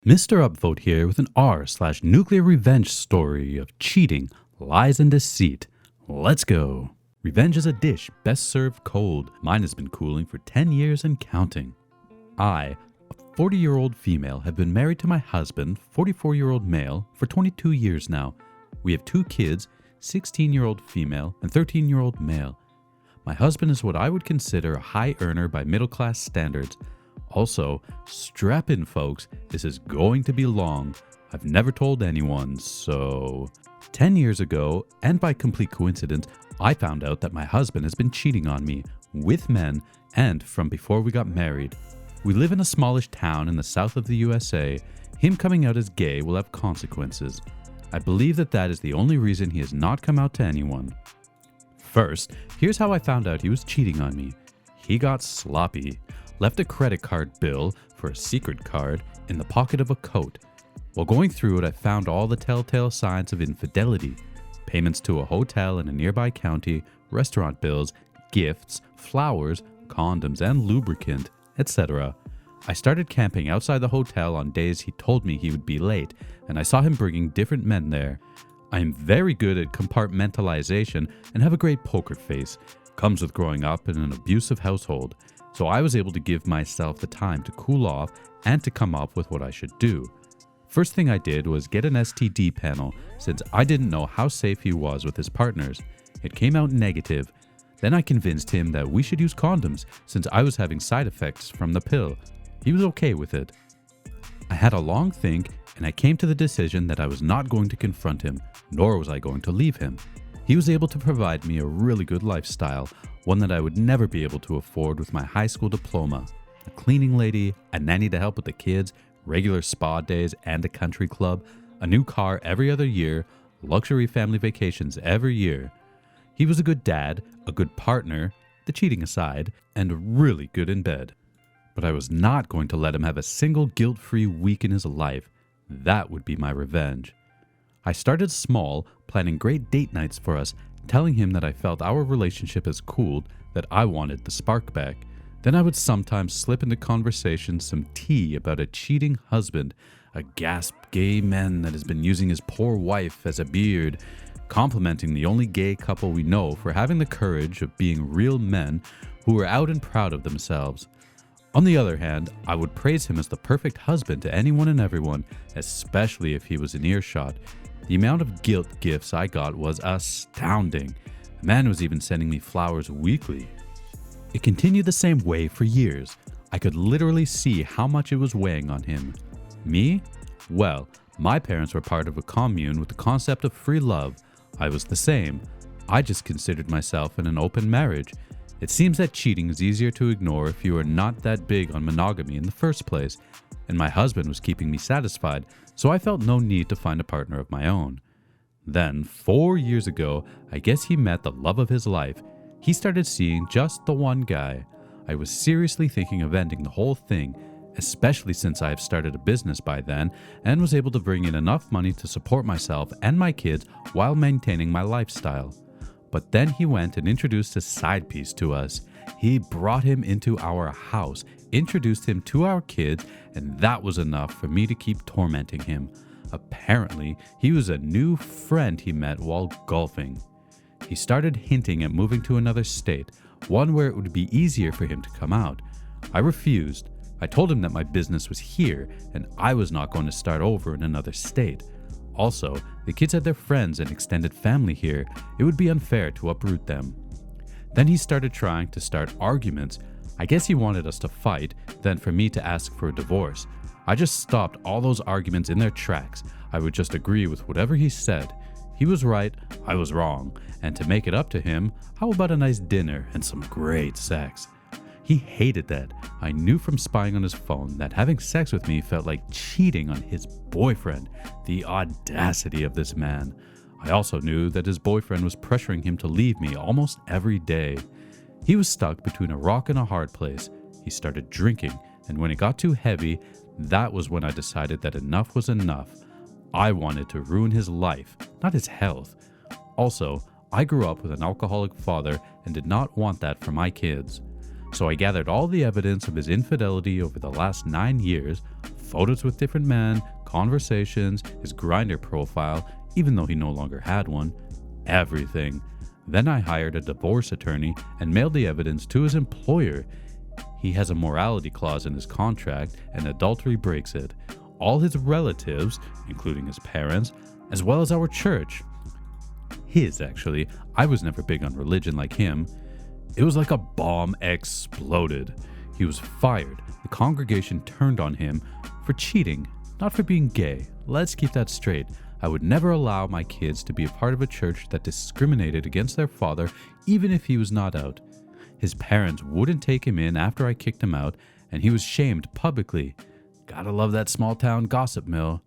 Mr. Upvote here with an r/NuclearRevenge story of cheating, lies, and deceit. Let's go. Revenge is a dish best served cold. Mine has been cooling for 10 years and counting. I, a 40-year-old female, have been married to my husband, 44-year-old male, for 22 years now. We have 2 kids, 16-year-old female and 13-year-old male. My husband is what I would consider a high earner by middle-class standards. Also, strap in folks, this is going to be long. I've never told anyone, so... 10 years ago, and by complete coincidence, I found out that my husband has been cheating on me, with men, and from before we got married. We live in a smallish town in the south of the USA. Him coming out as gay will have consequences. I believe that is the only reason he has not come out to anyone. First, here's how I found out he was cheating on me. He got sloppy. Left a credit card bill for a secret card in the pocket of a coat. While going through it, I found all the telltale signs of infidelity. Payments to a hotel in a nearby county, restaurant bills, gifts, flowers, condoms and lubricant, etc. I started camping outside the hotel on days he told me he would be late, and I saw him bringing different men there. I am very good at compartmentalization and have a great poker face. Comes with growing up in an abusive household. So I was able to give myself the time to cool off and to come up with what I should do. First thing I did was get an STD panel, since I didn't know how safe he was with his partners. It came out negative. Then I convinced him that we should use condoms, since I was having side effects from the pill. He was okay with it. I had a long think, and I came to the decision that I was not going to confront him, nor was I going to leave him. He was able to provide me a really good lifestyle, one that I would never be able to afford with my high school diploma. A cleaning lady, a nanny to help with the kids, regular spa days and a country club, a new car every other year, luxury family vacations every year. He was a good dad, a good partner, the cheating aside, and really good in bed. But I was not going to let him have a single guilt-free week in his life. That would be my revenge. I started small, planning great date nights for us, telling him that I felt our relationship has cooled, that I wanted the spark back. Then I would sometimes slip into conversation some tea about a cheating husband, a gasp gay man that has been using his poor wife as a beard, complimenting the only gay couple we know for having the courage of being real men who are out and proud of themselves. On the other hand, I would praise him as the perfect husband to anyone and everyone, especially if he was in earshot. The amount of guilt gifts I got was astounding. The man was even sending me flowers weekly. It continued the same way for years. I could literally see how much it was weighing on him. Me? Well, my parents were part of a commune with the concept of free love. I was the same. I just considered myself in an open marriage. It seems that cheating is easier to ignore if you are not that big on monogamy in the first place, and my husband was keeping me satisfied, so I felt no need to find a partner of my own. Then, 4 years ago, I guess he met the love of his life. He started seeing just the one guy. I was seriously thinking of ending the whole thing, especially since I have started a business by then and was able to bring in enough money to support myself and my kids while maintaining my lifestyle. But then he went and introduced a side piece to us. He brought him into our house, introduced him to our kids, and that was enough for me to keep tormenting him. Apparently, he was a new friend he met while golfing. He started hinting at moving to another state, one where it would be easier for him to come out. I refused. I told him that my business was here, and I was not going to start over in another state. Also, the kids had their friends and extended family here. It would be unfair to uproot them. Then he started trying to start arguments. I guess he wanted us to fight, then for me to ask for a divorce. I just stopped all those arguments in their tracks. I would just agree with whatever he said. He was right, I was wrong, and to make it up to him, how about a nice dinner and some great sex? He hated that. I knew from spying on his phone that having sex with me felt like cheating on his boyfriend. The audacity of this man. I also knew that his boyfriend was pressuring him to leave me almost every day. He was stuck between a rock and a hard place. He started drinking, and when it got too heavy, that was when I decided that enough was enough. I wanted to ruin his life, not his health. Also, I grew up with an alcoholic father and did not want that for my kids. So I gathered all the evidence of his infidelity over the last 9 years, photos with different men, conversations, his Grindr profile, even though he no longer had one. Everything. Then I hired a divorce attorney and mailed the evidence to his employer. He has a morality clause in his contract, and adultery breaks it. All his relatives, including his parents, as well as our church. His, actually. I was never big on religion like him. It was like a bomb exploded. He was fired. The congregation turned on him for cheating, not for being gay. Let's keep that straight. I would never allow my kids to be a part of a church that discriminated against their father, even if he was not out. His parents wouldn't take him in after I kicked him out, and he was shamed publicly. Gotta love that small town gossip mill.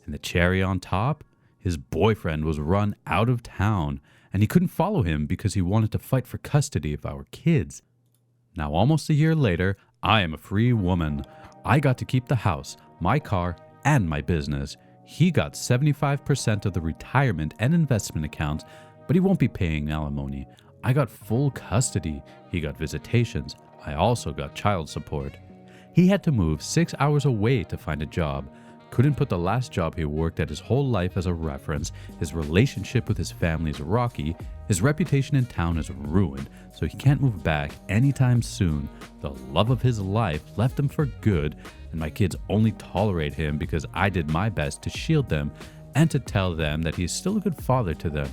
And the cherry on top? His boyfriend was run out of town, and he couldn't follow him because he wanted to fight for custody of our kids. Now, almost a year later, I am a free woman. I got to keep the house, my car, and my business. He got 75% of the retirement and investment accounts, but he won't be paying alimony. I got full custody. He got visitations. I also got child support. He had to move 6 hours away to find a job. Couldn't put the last job he worked at his whole life as a reference. His relationship with his family is rocky. His reputation in town is ruined, so he can't move back anytime soon. The love of his life left him for good, and my kids only tolerate him because I did my best to shield them and to tell them that he's still a good father to them.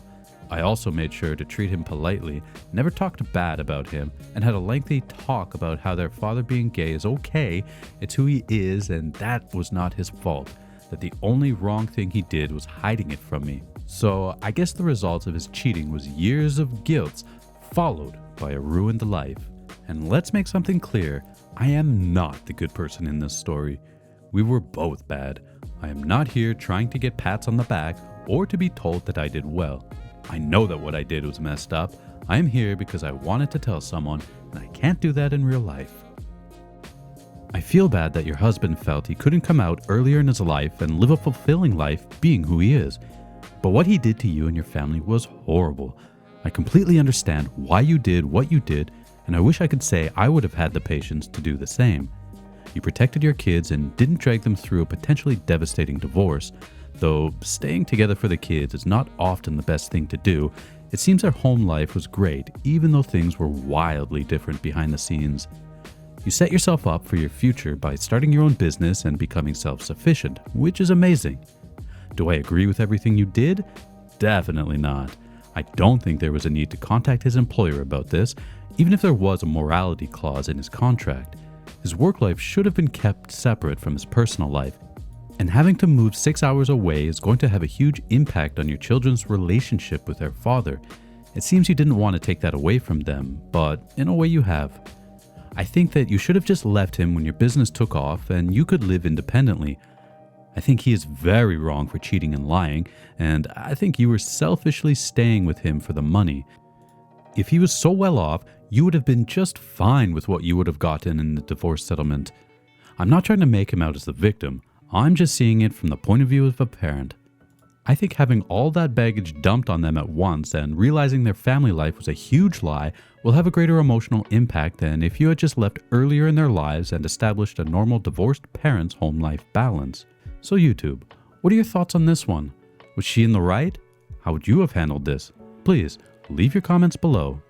I also made sure to treat him politely, never talked bad about him, and had a lengthy talk about how their father being gay is okay, it's who he is, and that was not his fault, that the only wrong thing he did was hiding it from me. So I guess the result of his cheating was years of guilt, followed by a ruined life. And let's make something clear, I am not the good person in this story. We were both bad. I am not here trying to get pats on the back or to be told that I did well. I know that what I did was messed up. I am here because I wanted to tell someone, and I can't do that in real life. I feel bad that your husband felt he couldn't come out earlier in his life and live a fulfilling life being who he is. But what he did to you and your family was horrible. I completely understand why you did what you did, and I wish I could say I would have had the patience to do the same. You protected your kids and didn't drag them through a potentially devastating divorce. Though staying together for the kids is not often the best thing to do, it seems their home life was great, even though things were wildly different behind the scenes. You set yourself up for your future by starting your own business and becoming self-sufficient, which is amazing. Do I agree with everything you did? Definitely not. I don't think there was a need to contact his employer about this, even if there was a morality clause in his contract. His work life should have been kept separate from his personal life. And having to move 6 hours away is going to have a huge impact on your children's relationship with their father. It seems you didn't want to take that away from them, but in a way you have. I think that you should have just left him when your business took off and you could live independently. I think he is very wrong for cheating and lying, and I think you were selfishly staying with him for the money. If he was so well off, you would have been just fine with what you would have gotten in the divorce settlement. I'm not trying to make him out as the victim. I'm just seeing it from the point of view of a parent. I think having all that baggage dumped on them at once and realizing their family life was a huge lie will have a greater emotional impact than if you had just left earlier in their lives and established a normal divorced parent's home life balance. So YouTube, what are your thoughts on this one? Was she in the right? How would you have handled this? Please leave your comments below.